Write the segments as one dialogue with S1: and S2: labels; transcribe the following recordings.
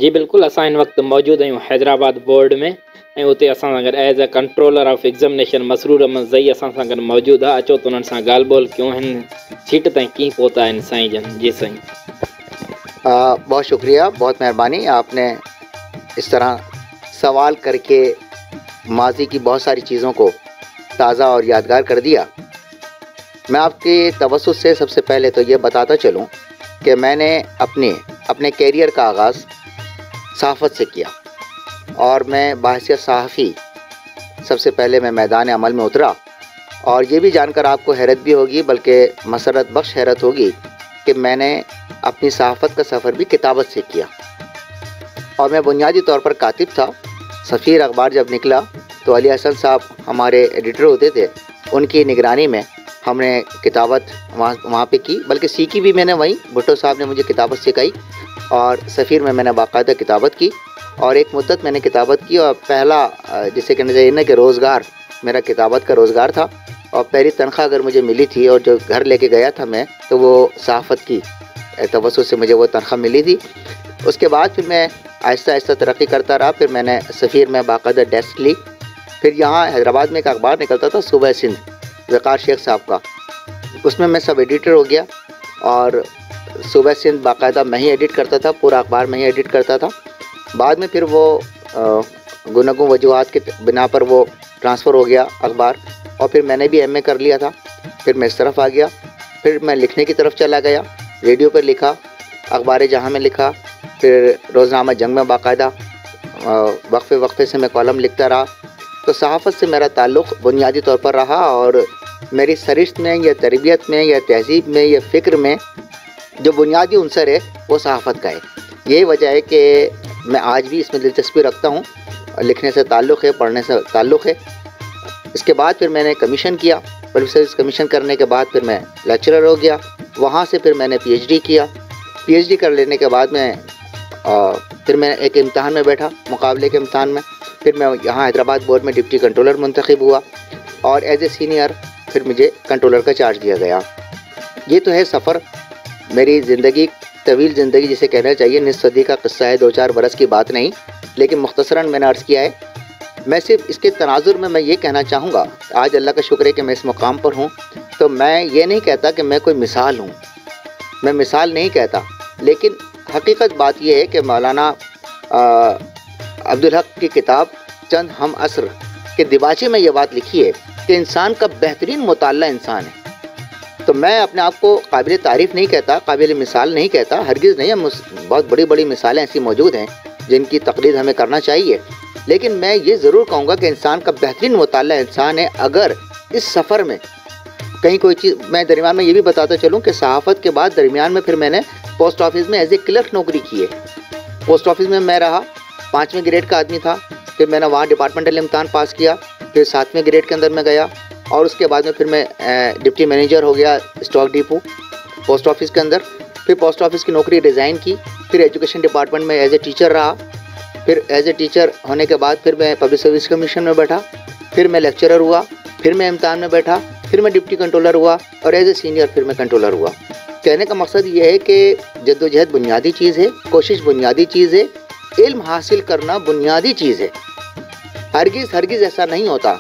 S1: जी बिल्कुलु, असां हिन वक़्तु मौजूदु आहियूं हैदराबाद बोर्ड में ऐं उते असां सां गॾु as a controller of examination Masroor Ahmad Zai असां सां गॾु मौजूदु आहे। अचो त उन्हनि सां ॻाल्हि ॿोल कयूं, हिन सीट ताईं कीअं पहुता आहिनि साईं जन। जी साईं।
S2: बहुत शुक्रिया, बहुत मेहरबानी, आपने इस तरह सवाल करके माजी की बहुत सारी चीज़ों को ताज़ा और यादगार कर दिया। मैं आपके तवज्जुह से सबसे पहले तो ये बताता चलूँ कि मैंने अपने कैरियर का आगाज़ सहाफ़त से किया और मैं बहैसियत सहाफ़ी सबसे पहले मैं मैदान अमल में उतरा। और ये भी जानकर आपको हैरत भी होगी, बल्कि मसरत बख्श हैरत होगी, कि मैंने अपनी सहाफ़त का सफ़र भी किताबत से किया। और मैं बुनियादी तौर पर कातिब था। सफ़ीर अखबार जब निकला तो अली हसन साहब हमारे एडिटर होते थे, उनकी निगरानी में हमने किताबत वहाँ पे की, बल्कि सीखी भी मैंने वहीं। भुट्टो साहब ने मुझे किताबत सिखाई और सफ़ीर में मैंने बाकायदा किताबत की और एक मुद्दत मैंने किताबत की। और पहला जिसे कहना चाहिए ना कि रोज़गार, मेरा किताबत का रोज़गार था। और पहली तनख्वाह अगर मुझे मिली थी और जो घर लेके गया था मैं, तो वो सहाफ़त की तवज्जुह से मुझे वो तनख्वाह मिली थी। उसके बाद फिर मैं आहिस्ता आहिस्ता तरक्की करता रहा। फिर मैंने सफ़ीर में बाकायदा डेस्क ली। फिर यहाँ हैदराबाद में एक अखबार निकलता था सुबह सिंध, ज़कार शेख साहब का, उसमें मैं सब एडिटर हो गया। और सुबह सिंध बाकायदा मैं ही एडिट करता था, पूरा अखबार मैं ही एडिट करता था। बाद में फिर वो गुनगुन वजूहात के बिना पर वो ट्रांसफ़र हो गया अखबार, और फिर मैंने भी एमए कर लिया था। फिर मैं इस तरफ आ गया। फिर मैं लिखने की तरफ चला गया, रेडियो पर लिखा, अखबार जहाँ में लिखा, फिर रोज़नामा जंग में बाकायदा वक्फे वक्फे से मैं कॉलम लिखता रहा। तो सहाफ़त से मेरा ताल्लुक़ बुनियादी तौर पर रहा और मेरी सरिश्त में या तरबियत में या तहज़ीब में या फ़िक्र में जो बुनियादी उनसर है वो सहाफ़त का है। यही वजह है कि मैं आज भी इसमें दिलचस्पी रखता हूँ। लिखने से ताल्लुक़ है, पढ़ने से ताल्लुक़ है। इसके बाद फिर मैंने कमीशन किया। प्रोफेसर कमीशन करने के बाद फिर मैं लेक्चरर हो गया। वहाँ से फिर मैंने पीएचडी किया। पीएचडी कर लेने के बाद फिर मैं एक इम्तहान में बैठा, मुकाबले के इम्तहान में। फिर मैं यहाँ हैदराबाद बोर्ड में डिप्टी कंट्रोलर मुंतखब हुआ और एज ए सीनियर फिर मुझे कंट्रोलर का चार्ज दिया गया। ये तो है सफ़र, मेरी ज़िंदगी, तवील ज़िंदगी जिसे कहना चाहिए, निस्फ़ सदी का क़स्सा है, 2-4 बरस की बात नहीं। लेकिन मुख्तसरन मैंने अर्ज़ किया है। मैं सिर्फ इसके तनाजुर में मैं ये कहना चाहूँगा, आज अल्लाह का शुक्र है कि मैं इस मुकाम पर हूँ। तो मैं ये नहीं कहता कि मैं कोई मिसाल हूँ, मैं मिसाल नहीं कहता, लेकिन हकीकत बात यह है कि मौलाना अब्दुल हक की किताब चंद हम असर के दिबाचे में ये बात लिखी है कि इंसान का बेहतरीन मुताल्ला इंसान है। तो मैं अपने आप को काबिल तारीफ़ नहीं कहता, काबिल मिसाल नहीं कहता, हरगिज़ नहीं। बहुत बड़ी बड़ी मिसालें ऐसी मौजूद हैं जिनकी तकलीद हमें करना चाहिए, लेकिन मैं ये ज़रूर कहूँगा कि इंसान का बेहतरीन मुताल्ला इंसान है। अगर इस सफ़र में कहीं कोई चीज़, मैं दरमियान में ये भी बताता चलूँ कि सहाफ़त के बाद दरमियान में फिर मैंने पोस्ट ऑफिस में एज ए क्लर्क नौकरी की है। पोस्ट ऑफिस में मैं रहा, 5वें ग्रेड का आदमी था। फिर मैंने वहाँ डिपार्टमेंटल इम्तहान पास किया, फिर 7वें ग्रेड के अंदर मैं गया और उसके बाद में फिर मैं डिप्टी मैनेजर हो गया स्टॉक डिपो पोस्ट ऑफिस के अंदर। फिर पोस्ट ऑफिस की नौकरी रिज़ाइन की, फिर एजुकेशन डिपार्टमेंट में एज ए टीचर रहा। फिर एज ए टीचर होने के बाद फिर मैं पब्लिक सर्विस कमीशन में बैठा, फिर मैं लेक्चरर हुआ, फिर मैं इम्तहान में बैठा, फिर मैं डिप्टी कंट्रोलर हुआ और एज ए सीनियर फिर मैं कंट्रोलर हुआ। कहने का मकसद ये है कि जद्दोजहद बुनियादी चीज़ है, कोशिश बुनियादी चीज़ है, इल्म हासिल करना बुनियादी चीज़ है। हरगिज़ ऐसा नहीं होता।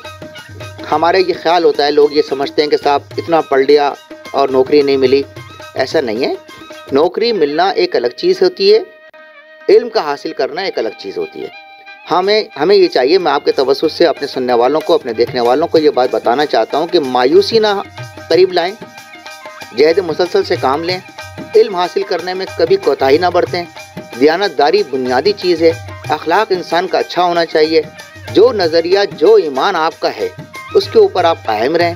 S2: हमारा ये ख्याल होता है, लोग ये समझते हैं कि साहब इतना पढ़ लिया और नौकरी नहीं मिली। ऐसा नहीं है। नौकरी मिलना एक अलग चीज़ होती है, इल्म का हासिल करना एक अलग चीज़ होती है। हमें ये चाहिए, मैं आपके तवज्जुह से अपने सुनने वालों को, अपने देखने वालों को ये बात बताना चाहता हूँ कि मायूसी ना करीब लाएं, जहद मुसलसल से काम लें, इल्म हासिल करने में कभी कोताही ना बरतें। दियानतदारी बुनियादी चीज़ है, अखलाक इंसान का अच्छा होना चाहिए। जो नज़रिया, जो ईमान आपका है उसके ऊपर आप कायम रहें।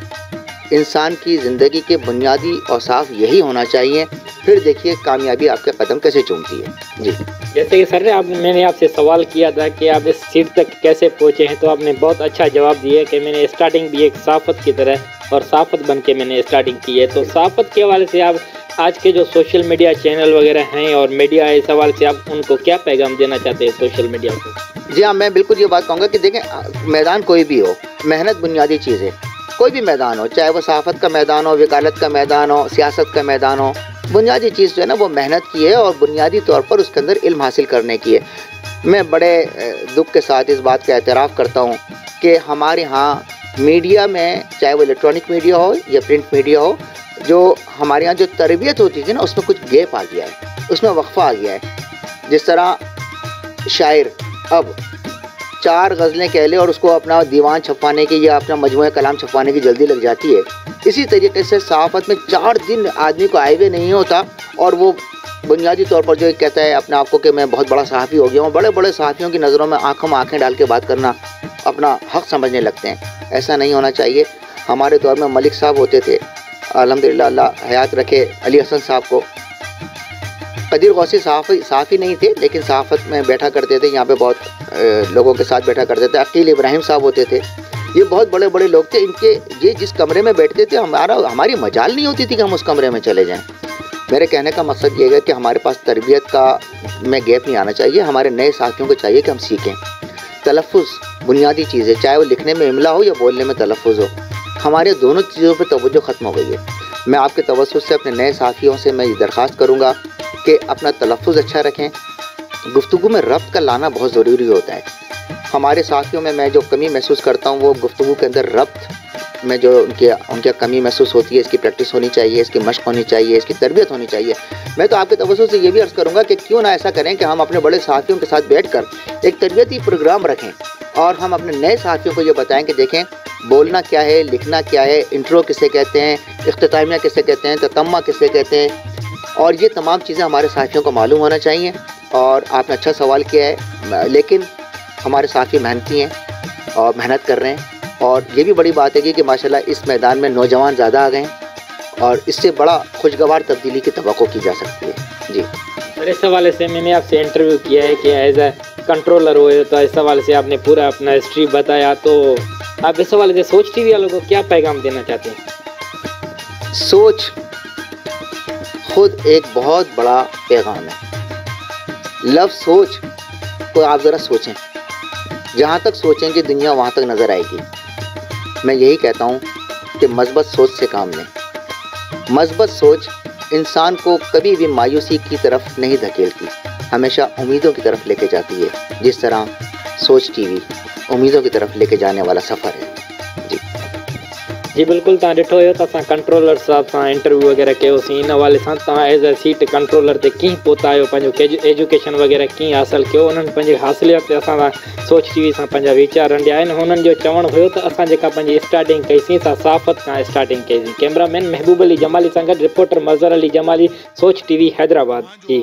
S2: इंसान की ज़िंदगी के बुनियादी औसाफ यही होना चाहिए। फिर देखिए कामयाबी आपके कदम कैसे चूमती है। जी,
S1: जैसे कि सर मैंने आपसे सवाल किया था कि आप इस सीट तक कैसे पहुँचे हैं, तो आपने बहुत अच्छा जवाब दिया कि मैंने स्टार्टिंग भी एक सहाफ़त की तरह और सहाफ़त बन के मैंने स्टार्टिंग की है। तो सहाफ़त के हवाले से आप आज के जो सोशल मीडिया चैनल वगैरह हैं और मीडिया है, इस हवाले से आप उनको क्या पैगाम देना चाहते हैं सोशल मीडिया को?
S2: जी हाँ, मैं बिल्कुल ये बात कहूँगा कि देखें, मैदान कोई भी हो, मेहनत बुनियादी चीज़ है। कोई भी मैदान हो, चाहे वो सहाफ़त का मैदान हो, वकालत का मैदान हो, सियासत का मैदान हो, بنیادی چیز جو ہے نا وہ محنت کی ہے اور بنیادی طور پر اس کے اندر علم حاصل کرنے کی ہے۔ میں بڑے دکھ کے ساتھ اس بات کا اعتراف کرتا ہوں کہ ہمارے ہاں میڈیا میں، چاہے وہ الیکٹرانک میڈیا ہو یا پرنٹ میڈیا ہو، جو ہمارے ہاں جو تربیت ہوتی تھی نا اس میں کچھ گیپ آ گیا ہے، اس میں وقفہ آ گیا ہے۔ جس طرح شاعر اب 4 غزلیں کہہ لے اور اس کو اپنا دیوان چھپوانے کی یا اپنا مجموعہ کلام چھپوانے کی جلدی لگ جاتی ہے، اسی طریقے سے صحافت میں 4 دن آدمی کو آئے ہوئے نہیں ہوتا اور وہ بنیادی طور پر جو کہتا ہے اپنے آپ کو کہ میں بہت بڑا صحافی ہو گیا ہوں، بڑے بڑے صحافیوں کی نظروں میں آنکھوں میں آنکھیں ڈال کے بات کرنا اپنا حق سمجھنے لگتے ہیں۔ ایسا نہیں ہونا چاہیے۔ ہمارے دور میں ملک صاحب ہوتے تھے، الحمدللہ اللہ حیات رکھے علی حسن صاحب کو۔ قدیر غوثی صحافی نہیں تھے لیکن صحافت میں بیٹھا کرتے تھے، یہاں پہ بہت لوگوں کے ساتھ بیٹھا کرتے تھے۔ عقیل ابراہیم صاحب ہوتے تھے، یہ بہت بڑے بڑے لوگ تھے۔ ان کے یہ جس کمرے میں بیٹھتے تھے ہماری مجال نہیں ہوتی تھی کہ ہم اس کمرے میں چلے جائیں۔ میرے کہنے کا مقصد یہ ہے کہ ہمارے پاس تربیت کا میں گیپ نہیں آنا چاہیے۔ ہمارے نئے ساتھیوں کو چاہیے کہ ہم سیکھیں۔ تلفظ بنیادی چیز ہے، چاہے وہ لکھنے میں املا ہو یا بولنے میں تلفظ ہو۔ ہمارے دونوں چیزوں پہ توجہ ختم ہو گئی ہے۔ میں آپ کے توسط سے اپنے نئے ساتھیوں سے میں یہ درخواست کروں گا کہ اپنا تلفظ اچھا رکھیں۔ گفتگو میں ربط کا لانا بہت ضروری ہوتا ہے۔ ہمارے ساتھیوں میں جو کمی محسوس کرتا ہوں وہ گفتگو کے اندر ربط میں جو ان کی کمی محسوس ہوتی ہے، اس کی پریکٹس ہونی چاہیے، اس کی مشق ہونی چاہیے، اس کی تربیت ہونی چاہیے۔ میں تو آپ کے توسط سے یہ بھی عرض کروں گا کہ کیوں نہ ایسا کریں کہ ہم اپنے بڑے ساتھیوں کے ساتھ بیٹھ کر ایک تربیتی پروگرام رکھیں اور ہم اپنے نئے ساتھیوں کو یہ بتائیں کہ دیکھیں بولنا کیا ہے، لکھنا کیا ہے، انٹرو کسے کہتے ہیں، اختتامیہ کسے کہتے ہیں، تتمہ کسے کہتے ہیں، اور یہ تمام چیزیں ہمارے ساتھیوں کو معلوم ہونا چاہیے۔ اور آپ نے اچھا سوال کیا ہے، لیکن ہمارے ساتھی محنتی ہیں اور محنت کر رہے ہیں، اور یہ بھی بڑی بات ہے کہ ماشاءاللہ اس میدان میں نوجوان زیادہ آ گئے ہیں اور اس سے بڑا خوشگوار تبدیلی کی توقع کی جا سکتی ہے۔ جی
S1: سر، اس حوالے سے میں نے آپ سے انٹرویو کیا ہے کہ ایز اے کنٹرولر ہوئے، تو اس حوالے سے آپ نے پورا اپنا ہسٹری بتایا، تو آپ اس حوالے سے سوچ ٹی وی والوں کو کیا پیغام دینا چاہتے ہیں؟
S2: سوچ خود ایک بہت بڑا پیغام ہے۔ لفظ سوچ کو آپ ذرا سوچیں، جہاں تک سوچیں گے دنیا وہاں تک نظر آئے گی۔ میں یہی کہتا ہوں کہ مثبت سوچ سے کام لیں۔ مثبت سوچ انسان کو کبھی بھی مایوسی کی طرف نہیں دھکیلتی، ہمیشہ امیدوں کی طرف لے کے جاتی ہے، جس طرح سوچ ٹی وی امیدوں کی طرف لے کے جانے والا سفر ہے۔ جی
S1: جی بالکل، تاں ڈٹھو ہو تو کنٹرولر صاحب سے انٹرویو وغیرہ کयोسی، ان حوالے سے ایز اے سیٹ کنٹرولر تے کی پہنچاयो، ایجوکیشن وغیرہ کی حاصل کیو، انہوں نے حاصلیات سوچ ٹی وی سے ویچار رنڈیا ہیں۔ انہوں جو چون ہو تو اسٹارٹنگ کئی صحافت کا اسٹارٹنگ کئی۔ کیمرہ مین محبوب علی جمالی سے گڈ رپورٹر مظہر علی جمالی، سوچ ٹی وی حیدرآباد۔ جی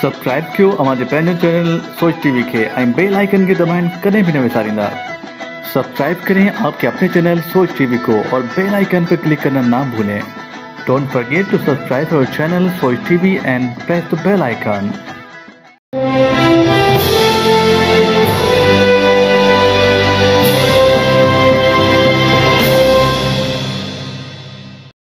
S3: سبسکرائب کیو ہمارے پہلے چینل سوچ ٹی وی کے بیل آئیکن کے دبائیں، کدیں بھی نہ وساریندا۔ سبسکرائب کریں آپ کے اپنے چینل سوچ ٹی وی کو اور بیل آئیکن پر کلک کرنا نہ بھولیں۔ Don't forget to subscribe our channel Soch TV and press the bell icon.